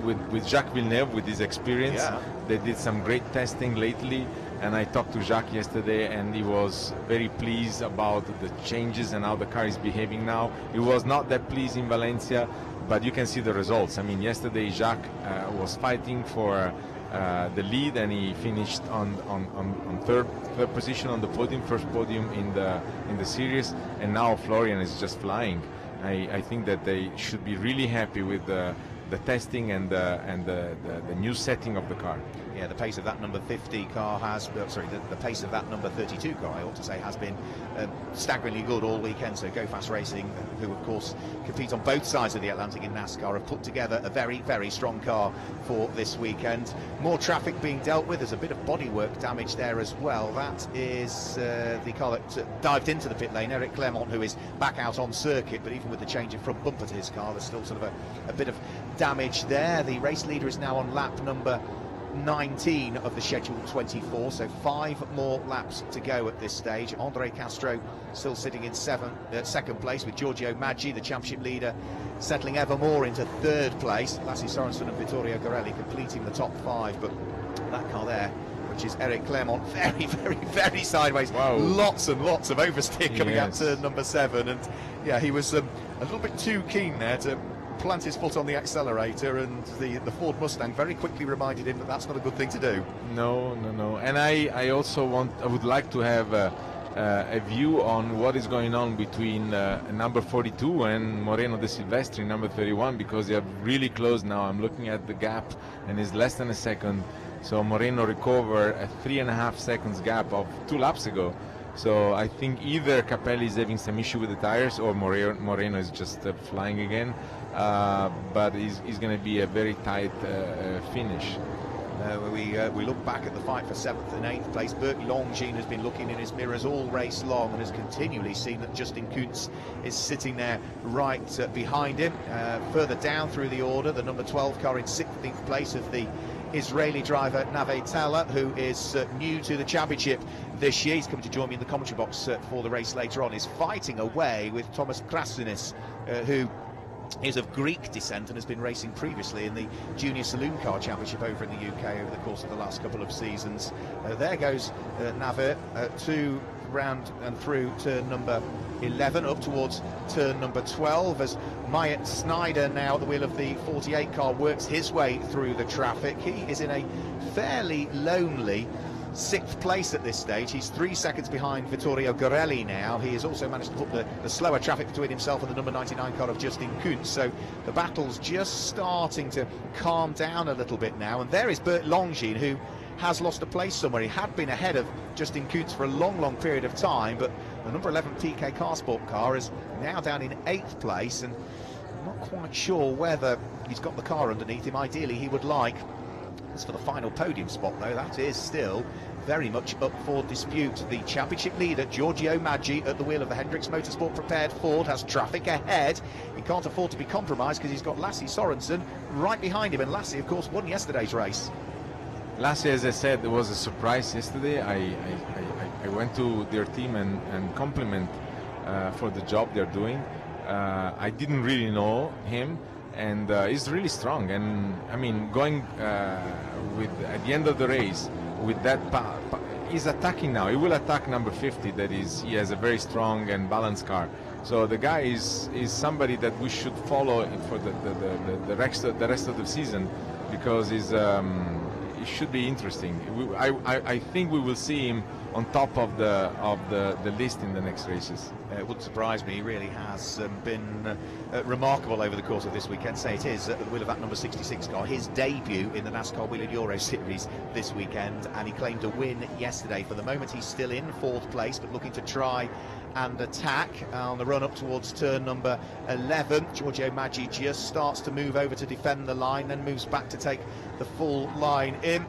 with Jacques Villeneuve, with his experience, they did some great testing lately, and I talked to Jacques yesterday, and he was very pleased about the changes and how the car is behaving now. He was not that pleased in Valencia, but you can see the results. I mean, yesterday Jacques was fighting for the lead, and he finished on third position on the podium, first podium in the series, and now Florian is just flying. I think that they should be really happy with the testing and the new setting of the car. Yeah, the pace of that number 50 car has, the pace of that number 32 car, I ought to say, has been staggeringly good all weekend. So Go Fast Racing, who of course compete on both sides of the Atlantic in NASCAR, have put together a very, very strong car for this weekend. More traffic being dealt with. There's a bit of bodywork damage there as well. That is the car that dived into the pit lane, Eric Clermont, who is back out on circuit, but even with the change of front bumper to his car, there's still sort of a bit of damage there. The race leader is now on lap number 19 of the scheduled 24, so 5 more laps to go at this stage. Andre Castro still sitting in second place, with Giorgio Maggi, the championship leader, settling ever more into third place. Lassie Sorensen and Vittorio Gorelli completing the top 5, but that car there, which is Eric Clermont, very, very, very sideways. Wow. Lots and lots of oversteer coming out Yes. to number 7, and yeah, he was a little bit too keen there to plant his foot on the accelerator, and the Ford Mustang very quickly reminded him that that's not a good thing to do. No. And I also would like to have a view on what is going on between number 42 and Moreno de Silvestri, number 31, because they are really close now. I'm looking at the gap, and it's less than a second. So Moreno recovered a 3.5 seconds gap of 2 laps ago. So I think either Capelli is having some issue with the tires, or Moreno is just flying again. But it's going to be a very tight finish. We look back at the fight for 7th and 8th place. Bert Longines has been looking in his mirrors all race long and has continually seen that Justin Kuntz is sitting there right behind him. Further down through the order, the number 12 car in 16th place of the Israeli driver Nave Tala, who is new to the championship this year. He's coming to join me in the commentary box for the race later on. Is fighting away with Thomas Krasunis, who is of Greek descent and has been racing previously in the Junior Saloon Car Championship over in the UK over the course of the last couple of seasons. There goes Nave to round and through turn number 11 up towards turn number 12, as Myatt Snyder, now at the wheel of the 48 car, works his way through the traffic. He is in a fairly lonely 6th place at this stage. He's 3 seconds behind Vittorio Gorelli now. He has also managed to put the slower traffic between himself and the number 99 car of Justin Kuntz, so the battle's just starting to calm down a little bit now. And there is Bert Longines, who has lost a place somewhere. He had been ahead of Justin Kuntz for a long period of time, but the number 11 PK Car Sport car is now down in 8th place, and I'm not quite sure whether he's got the car underneath him. Ideally he would like. As for the final podium spot, though, that is still very much up for dispute. The championship leader, Giorgio Maggi, at the wheel of the Hendricks Motorsport prepared Ford, has traffic ahead. He can't afford to be compromised because he's got Lassie Sorensen right behind him, and Lassie, of course, won yesterday's race. Lassie, as I said, it was a surprise yesterday. I went to their team and compliment for the job they're doing. I didn't really know him, and he's really strong. And I mean, going with at the end of the race with that, he's attacking now. He will attack number 50. That is, he has a very strong and balanced car. So the guy is somebody that we should follow for the rest of the season, because he's. It should be interesting. I think we will see him on top of the list in the next races. It wouldn't surprise me. He really has been remarkable over the course of this weekend. Say it is at the wheel of that number 66 car, his debut in the NASCAR Wheel and Euro Series this weekend, and he claimed a win yesterday. For the moment, he's still in 4th place, but looking to try and attack on the run up towards turn number 11. Giorgio Maggi just starts to move over to defend the line, then moves back to take the full line in.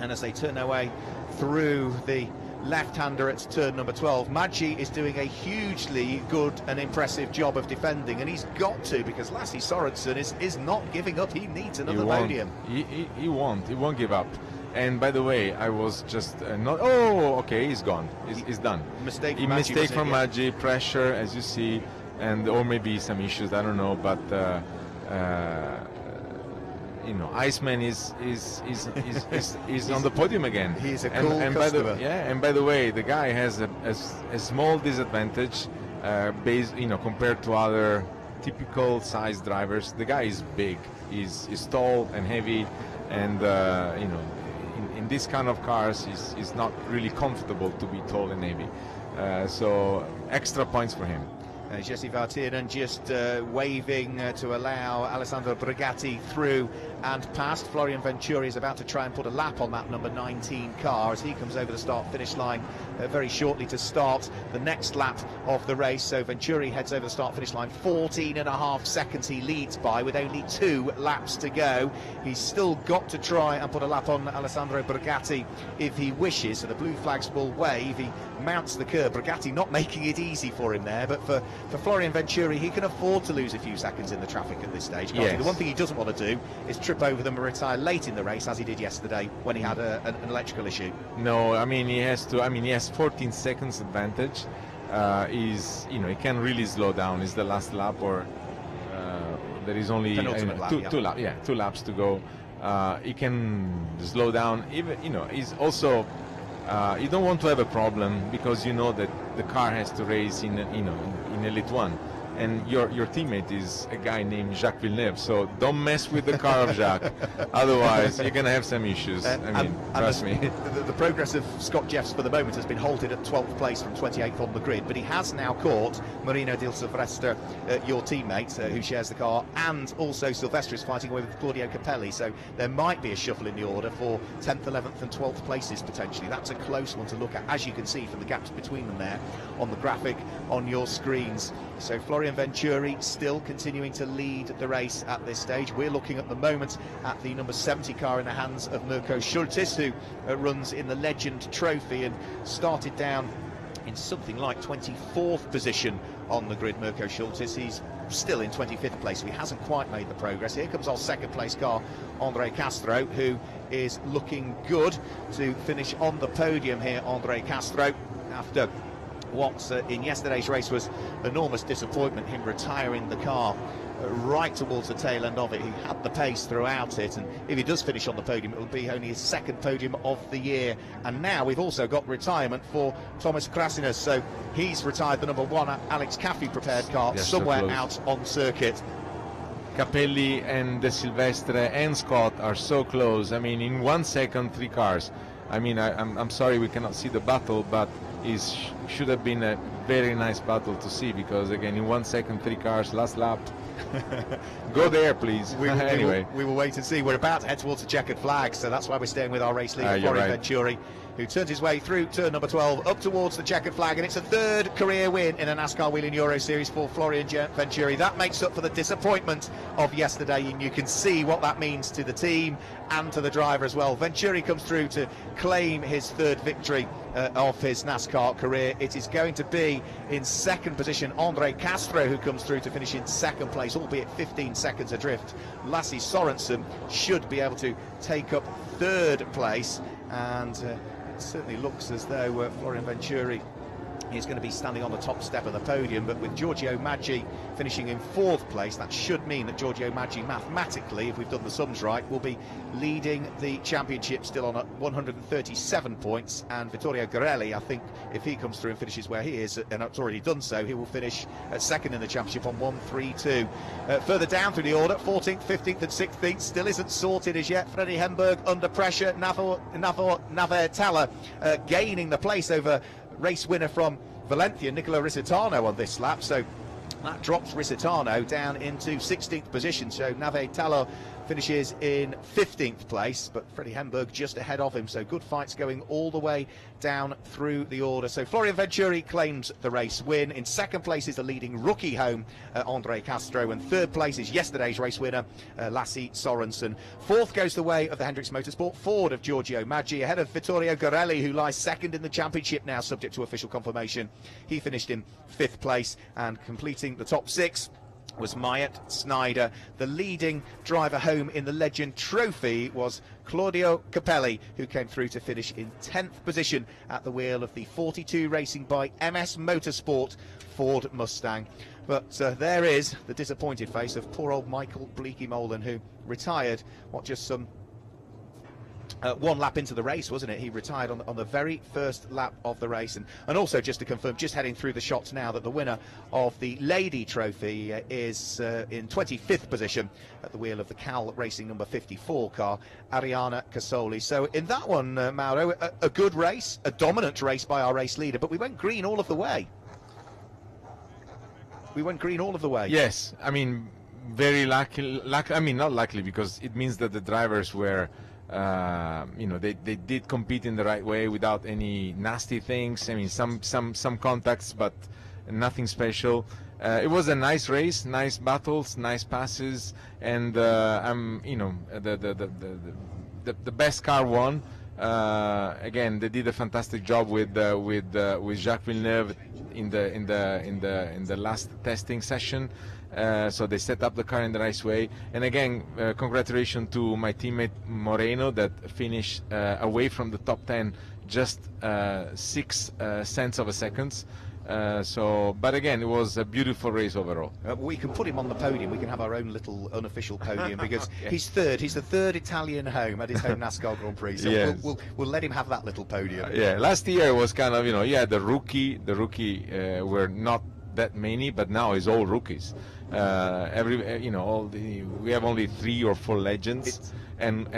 And as they turn their way through the left-hander at turn number 12, Maggi is doing a hugely good and impressive job of defending, and he's got to, because Lassie Sorensen is not giving up. He needs another podium. He won't give up. And by the way, I was just not. Oh, okay, he's gone. He's done. Mistake from Maggi, pressure, as you see, and or maybe some issues. I don't know, but you know, Iceman is on the podium again. He's a cool customer. And by the way, the guy has a small disadvantage, compared to other typical size drivers. The guy is big. He's tall and heavy, and in this kind of cars, it's not really comfortable to be tall and heavy. So extra points for him. Jesse Vartinen just waving to allow Alessandro Brigatti through and past. Florian Venturi is about to try and put a lap on that number 19 car as he comes over the start-finish line very shortly to start the next lap of the race. So Venturi heads over the start-finish line, 14.5 seconds he leads by with only 2 laps to go. He's still got to try and put a lap on Alessandro Brigatti if he wishes, so the blue flags will wave. He mounts the curb. Brigatti not making it easy for him there, but for Florian Venturi, he can afford to lose a few seconds in the traffic at this stage. Yes. The one thing he doesn't want to do is trip over them and retire late in the race, as he did yesterday when he had an electrical issue. No, I mean he has to. I mean he has 14 seconds advantage. He can really slow down. It's the last lap, or there is only two laps to go. He can slow down. Even he's also. You don't want to have a problem because you know that the car has to race in Elite 1, and your teammate is a guy named Jacques Villeneuve, so don't mess with the car of Jacques, otherwise you're gonna have some issues. Trust me. The progress of Scott Jeffs for the moment has been halted at 12th place from 28th on the grid, but he has now caught Marino Di Silvestre, your teammate, who shares the car, and also Silvestre is fighting away with Claudio Capelli, so there might be a shuffle in the order for 10th, 11th and 12th places potentially. That's a close one to look at, as you can see from the gaps between them there on the graphic on your screens. So Florian Venturi still continuing to lead the race at this stage. We're looking at the moment at the number 70 car in the hands of Mirko Schultes, who runs in the Legend Trophy and started down in something like 24th position on the grid. Mirko Schultes, he's still in 25th place, so he hasn't quite made the progress. Here comes our second place car, Andre Castro, who is looking good to finish on the podium here. Andre Castro, after what in yesterday's race was enormous disappointment, him retiring the car right towards the tail end of it. He had the pace throughout it, and if he does finish on the podium, it will be only his second podium of the year. And now we've also got retirement for Thomas Krasinas, so he's retired the number 1 Alex Caffey prepared car somewhere so out on circuit. Capelli and De Silvestre and Scott are so close. I mean, in 1 second, 3 cars. I mean, I'm sorry we cannot see the battle, but it should have been a very nice battle to see, because again, in 1 second, 3 cars, last lap. Go there, please. Anyway, we will wait and see. We're about to head towards the checkered flag, so that's why we're staying with our race leader, Florian Venturi, who turns his way through turn number 12 up towards the checkered flag, and it's a 3rd career win in a NASCAR Whelen Euro Series for Florian Venturi. That makes up for the disappointment of yesterday, and you can see what that means to the team and to the driver as well. Venturi comes through to claim his 3rd victory of his NASCAR career. It is going to be in 2nd position Andre Castro, who comes through to finish in 2nd place, albeit 15 seconds adrift. Lasse Sorensen should be able to take up 3rd place, and it certainly looks as though Florian Venturi is going to be standing on the top step of the podium, but with Giorgio Maggi finishing in 4th place, that should mean that Giorgio Maggi mathematically, if we've done the sums right, will be leading the championship still on 137 points, and Vittorio Garelli, I think if he comes through and finishes where he is, and it's already done so, he will finish at 2nd in the championship on 132. Further down through the order, 14th, 15th and 16th still isn't sorted as yet. Freddie Hemberg under pressure. Navarrete gaining the place over race winner from Valencia, Nicola Risitano, on this lap, so that drops Risitano down into 16th position. So Navarrete finishes in 15th place, but Freddie Hemberg just ahead of him, so good fights going all the way down through the order. So Florian Venturi claims the race win. In 2nd place is the leading rookie home, Andre Castro, and 3rd place is yesterday's race winner, Lasse Sorensen. 4th goes the way of the Hendricks Motorsport Ford of Giorgio Maggi, ahead of Vittorio Garelli, who lies 2nd in the championship now, subject to official confirmation. He finished in 5th place, and completing the top 6 was Myatt Snyder. The leading driver home in the Legend Trophy was Claudio Capelli, who came through to finish in 10th position at the wheel of the 42 Racing by MS Motorsport Ford Mustang. But there is the disappointed face of poor old Michael Bleekie-Molen, who retired, just some 1 lap into the race, wasn't it? He retired on the very first lap of the race. And also, just to confirm, just heading through the shots now, that the winner of the Lady Trophy is in 25th position at the wheel of the Cal Racing number 54 car, Ariana Casoli. So in that one, Mauro, a good race, a dominant race by our race leader, but we went green all of the way. We went green all of the way. Yes, I mean, very lucky. I mean, not luckily, because it means that the drivers were, they did compete in the right way without any nasty things. I mean, some contacts, but nothing special. It was a nice race, nice battles, nice passes, and the best car won. Again, they did a fantastic job with Jacques Villeneuve in the last testing session. So they set up the car in the right way. And again, congratulations to my teammate Moreno that finished away from the top 10 just 6 cents of a second. But again, it was a beautiful race overall. We can put him on the podium. We can have our own little unofficial podium because he's third. He's the third Italian home at his home NASCAR Grand Prix. So yes. we'll let him have that little podium. Yeah, last year was kind of, the rookie were not that many, but now it's all rookies. We have only 3 or 4 legends, and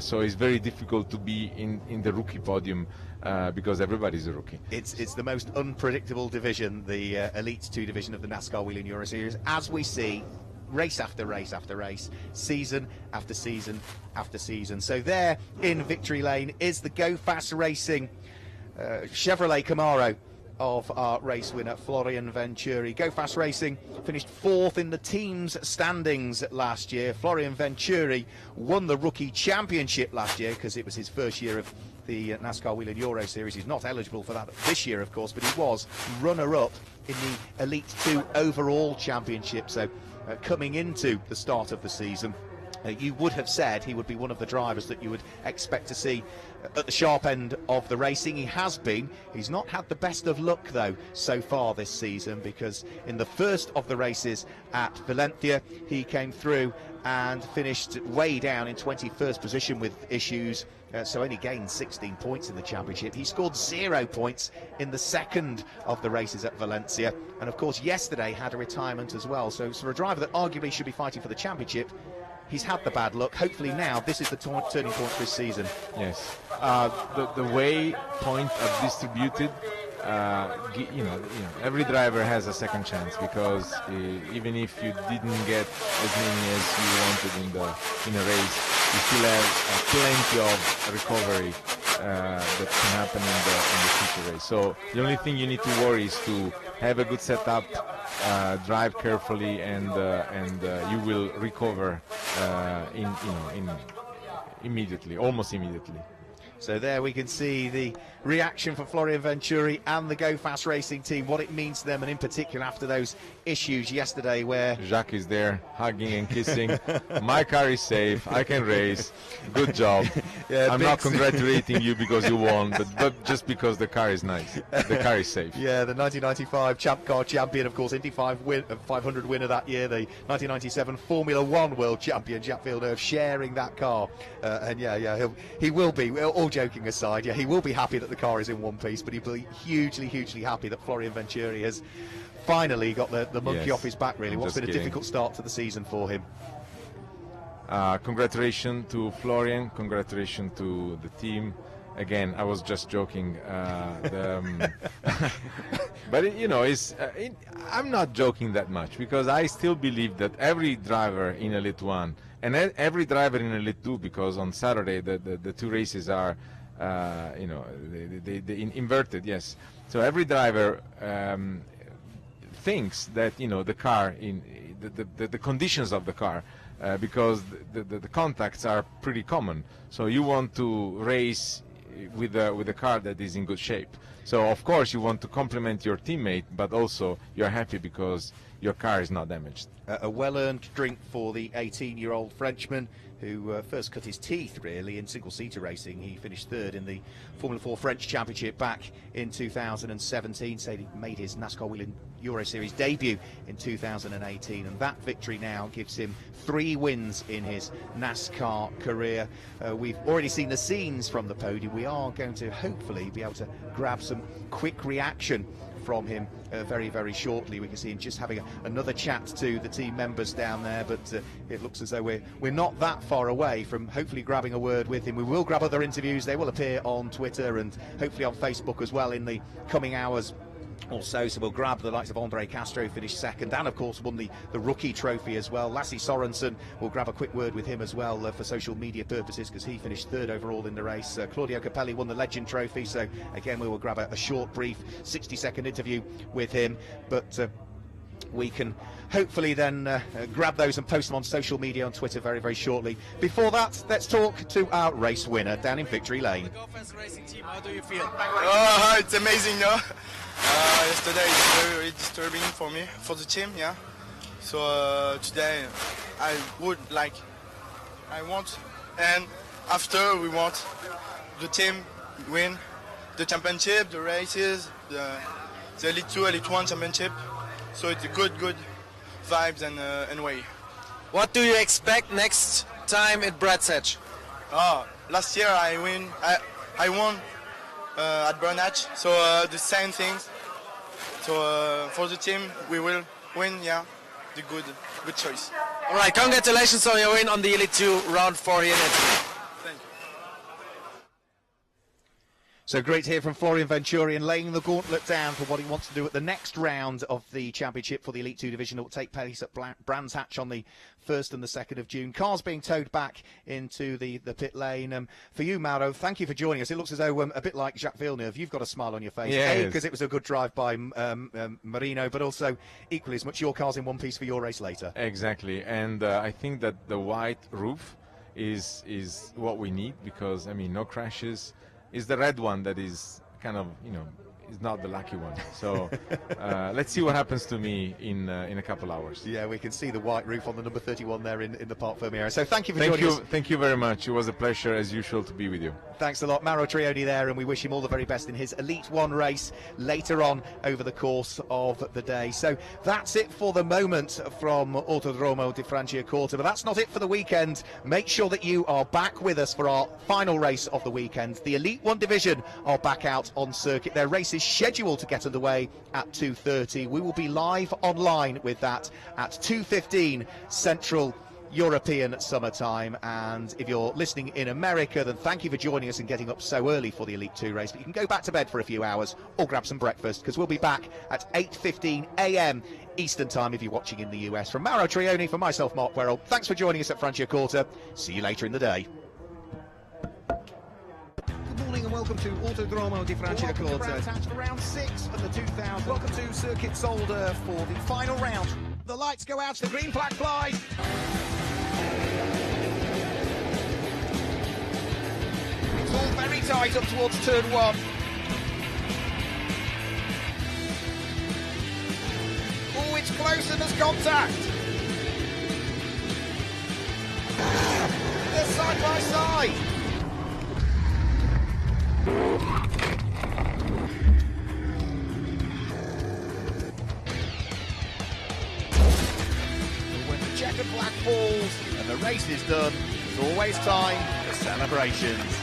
so it's very difficult to be in the rookie podium. Because everybody's a rookie. It's the most unpredictable division, the Elite 2 division of the NASCAR Wheel and Euro Series, as we see race after race after race, season after season after season. So there in victory lane is the Go Fast Racing Chevrolet Camaro of our race winner Florian Venturi. Go Fast Racing finished 4th in the team's standings last year. Florian Venturi won the Rookie Championship last year because it was his first year of the NASCAR Wheel and Euro Series. He's not eligible for that this year, of course, but he was runner-up in the Elite 2 Overall Championship. So coming into the start of the season, you would have said he would be one of the drivers that you would expect to see at the sharp end of the racing. He has been. He's not had the best of luck, though, so far this season, because in the first of the races at Valencia, he came through and finished way down in 21st position with issues, so only gained 16 points in the championship. He scored 0 points in the second of the races at Valencia, and of course yesterday had a retirement as well. So for a driver that arguably should be fighting for the championship, he's had the bad luck. Hopefully now this is the turning point for his season. Yes, the way points are distributed, every driver has a second chance, because even if you didn't get as many as you wanted in a race, you still have plenty of recovery that can happen in the future race. So the only thing you need to worry is to have a good setup, drive carefully, and you will recover immediately, almost immediately. So there we can see the reaction for Florian Venturi and the Go Fast Racing team, what it means to them, and in particular after those issues yesterday where Jacques is there hugging and kissing. My car is safe, I can race, good job. Yeah, I'm not congratulating you because you won, but just because the car is nice, the car is safe. Yeah, the 1995 Champ Car champion, of course, Indy 500 winner that year, the 1997 Formula One world champion Jacques Villeneuve sharing that car, and he will be, all joking aside, he will be happy that the car is in one piece, but he'll be hugely happy that Florian Venturi has finally got the monkey off his back, really. What's been a difficult start to the season for him. Congratulations to Florian, congratulations to the team. Again, I was just joking, but I'm not joking that much, because I still believe that every driver in Elite 1 and every driver in Elite 2, because on Saturday the 2 races are they inverted, yes. So every driver thinks that the car, in the conditions of the car, because the contacts are pretty common. So you want to race with a car that is in good shape. So of course you want to compliment your teammate, but also you're happy because your car is not damaged. A well-earned drink for the 18-year-old Frenchman who first cut his teeth, really, in single-seater racing. He finished 3rd in the Formula 4 French Championship back in 2017, so he made his NASCAR Wheel and Euro Series debut in 2018, and that victory now gives him 3 wins in his NASCAR career. We've already seen the scenes from the podium. We are going to hopefully be able to grab some quick reaction from him very shortly. We can see him just having another chat to the team members down there, but it looks as though we're not that far away from hopefully grabbing a word with him. We will grab other interviews. They will appear on Twitter and hopefully on Facebook as well in the coming hours So we'll grab the likes of Andre Castro, finished second, and of course won the rookie trophy as well. Lasse Sorensen, we'll grab a quick word with him as well for social media purposes, because he finished third overall in the race. Claudio Capelli won the Legend Trophy, so again we will grab a short, brief 60-second interview with him. But we can hopefully then grab those and post them on social media, on Twitter very, very shortly. Before that, let's talk to our race winner down in Victory Lane. Racing team, how do you feel? Oh, it's amazing, no? Yesterday it's very, very disturbing for me, for the team, yeah. So today I want, and after we want the team win the championship, the races, the Elite 2, Elite 1 championship. So it's a good vibes and way. What do you expect next time at Brands Hatch? Last year I won at Brands Hatch, so the same things. So for the team we will win, yeah, the good choice. All right, congratulations on your win on the Elite 2 round 4 here in Italy. Thank you. So great to hear from Florian Venturian, laying the gauntlet down for what he wants to do at the next round of the championship for the Elite 2 division. It will take place at Brands Hatch on the 1st and the 2nd of June. Cars being towed back into the pit lane. For you, Mauro, thank you for joining us. It looks as though a bit like Jacques Villeneuve, you've got a smile on your face. Yes. Because it was a good drive by Marino, but also equally as much your car's in one piece for your race later. Exactly, and I think that the white roof is what we need, because I mean, no crashes. Is the red one that is kind of, is not the lucky one. So let's see what happens to me in a couple hours. Yeah, we can see the white roof on the number 31 there in the Parc Fermé area. So thank you for joining us. Thank you very much. It was a pleasure, as usual, to be with you. Thanks a lot. Mauro Trioni there, and we wish him all the very best in his Elite 1 race later on over the course of the day. So that's it for the moment from Autodromo di Franciacorta, but that's not it for the weekend. Make sure that you are back with us for our final race of the weekend. The Elite 1 division are back out on circuit. Their race is scheduled to get underway at 2:30. We will be live online with that at 2:15 Central European summertime. And if you're listening in America, then thank you for joining us and getting up so early for the Elite 2 race. But you can go back to bed for a few hours or grab some breakfast, because we'll be back at 8:15 a.m. Eastern time if you're watching in the US. From Mauro Trioni, for myself, Mark Querrell, thanks for joining us at Franciacorta. See you later in the day. Good morning and welcome to Autodromo di Franciacorta. For round 6 of the 2000. Welcome to Circuit Zolder for the final round. The lights go out, the green flag flies. It's all very tight up towards turn 1. Oh, it's close and there's contact. They're side by side. When the checkered flag falls and the race is done, there's always time for celebrations.